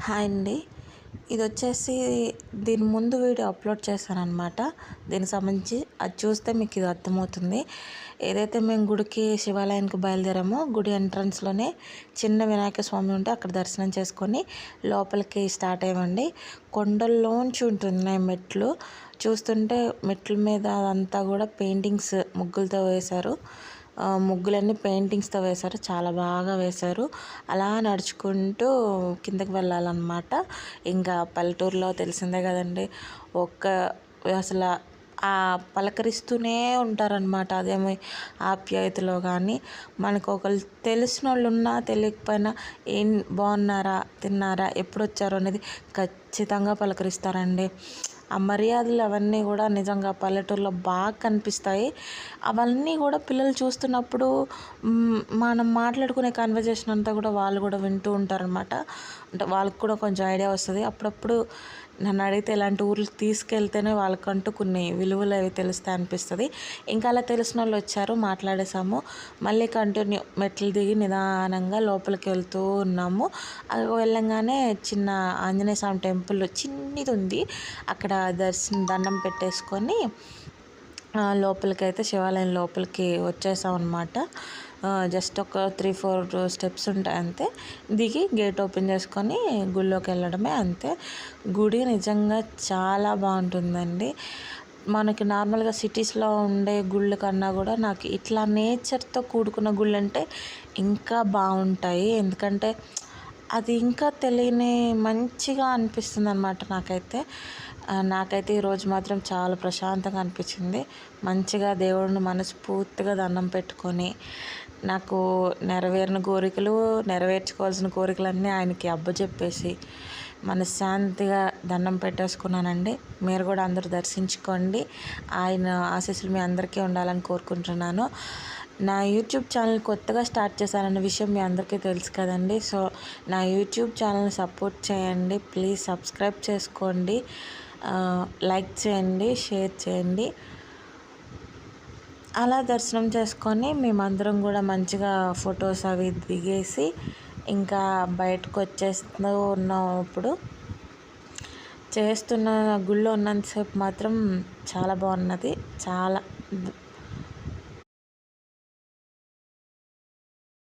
Hi అండి. ఇది వచ్చేసి దీని ముందు వీడియో అప్లోడ్ చేశాననమాట. దీనికి సంబంధించి అది చూస్తే మీకు ఇది అర్థమవుతుంది. ఏదైతే మేము గుడికి శివాలయానికి బయలుదేరామో గుడి ఎంట్రన్స్లోనే చిన్న వినాయక స్వామి ఉంటే అక్కడ దర్శనం చేసుకొని లోపలికి స్టార్ట్ అయ్యామండి. కొండల్లోంచి ఉంటున్నాయి మెట్లు. చూస్తుంటే మెట్ల మీద అదంతా కూడా పెయింటింగ్స్ ముగ్గులతో వేశారు. ముగ్గులన్నీ పెయింటింగ్స్తో వేశారు, చాలా బాగా వేశారు. అలా నడుచుకుంటూ కిందకి వెళ్ళాలన్నమాట. ఇంకా పల్లెటూరులో తెలిసిందే కదండి, అసలు పలకరిస్తూనే ఉంటారనమాట. అదేమి ఆప్యాయతలో కానీ మనకు ఒకళ్ళు తెలిసిన వాళ్ళు ఉన్నా తెలియకపోయినా ఏం బాగున్నారా, తిన్నారా, ఎప్పుడు వచ్చారు అనేది ఖచ్చితంగా పలకరిస్తారండి. ఆ మర్యాదలు అవన్నీ కూడా నిజంగా పల్లెటూరులో బాగా కనిపిస్తాయి. అవన్నీ కూడా పిల్లలు చూస్తున్నప్పుడు మనం మాట్లాడుకునే కన్వర్జేషన్ అంతా కూడా వాళ్ళు కూడా వింటూ ఉంటారనమాట. అంటే వాళ్ళకి కూడా కొంచెం ఐడియా వస్తుంది. అప్పుడప్పుడు నన్ను అడిగితే ఇలాంటి ఊర్లకు తీసుకెళ్తేనే వాళ్ళకంటూ కొన్ని విలువలు అవి తెలుస్తాయి అనిపిస్తుంది. ఇంకా అలా తెలిసిన వాళ్ళు వచ్చారు, మాట్లాడేసాము. మళ్ళీ కంటిన్యూ మెట్లు దిగి నిదానంగా లోపలికి వెళ్తూ ఉన్నాము. అది వెళ్ళంగానే చిన్న ఆంజనేయ స్వామి టెంపుల్ చిన్నది ఉంది. అక్కడ దండం పెట్టేసుకొని లోపలికైతే శివాలయం లోపలికి వచ్చేసాం అనమాట. జస్ట్ ఒక 3-4 స్టెప్స్ ఉంటాయి అంతే. దిగి గేట్ ఓపెన్ చేసుకొని గుళ్ళోకి వెళ్ళడమే అంతే. గుడి నిజంగా చాలా బాగుంటుందండి. మనకి నార్మల్గా సిటీస్లో ఉండే గుళ్ళ కన్నా కూడా నాకు ఇట్లా నేచర్తో కూడుకున్న గుళ్ళు అంటే ఇంకా బాగుంటాయి. ఎందుకంటే అది ఇంకా తెలియని మంచిగా అనిపిస్తుంది అన్నమాట నాకైతే ఈరోజు మాత్రం చాలా ప్రశాంతంగా అనిపించింది. మంచిగా దేవుడిని మనస్ఫూర్తిగా దండం పెట్టుకొని నాకు నెరవేర్చుకోవాల్సిన కోరికలన్నీ ఆయనకి అబ్బచెప్పేసి మనశ్శాంతిగా దండం పెట్టేసుకున్నానండి. మీరు కూడా అందరూ దర్శించుకోండి. ఆయన ఆశీస్సులు మీ అందరికీ ఉండాలని కోరుకుంటున్నాను. నా యూట్యూబ్ ఛానల్ కొత్తగా స్టార్ట్ చేశానన్న విషయం మీ అందరికీ తెలుసు కదండి. సో నా యూట్యూబ్ ఛానల్ని సపోర్ట్ చేయండి. ప్లీజ్ సబ్స్క్రైబ్ చేసుకోండి, లైక్ చేయండి, షేర్ చేయండి. అలా దర్శనం చేసుకొని మేమందరం కూడా మంచిగా ఫొటోస్ అవి దిగేసి ఇంకా బయటకు వచ్చేస్తూ ఉన్నాం. ఇప్పుడు చేస్తున్న గుళ్ళో ఉన్నంతసేపు మాత్రం చాలా బాగున్నది. చాలా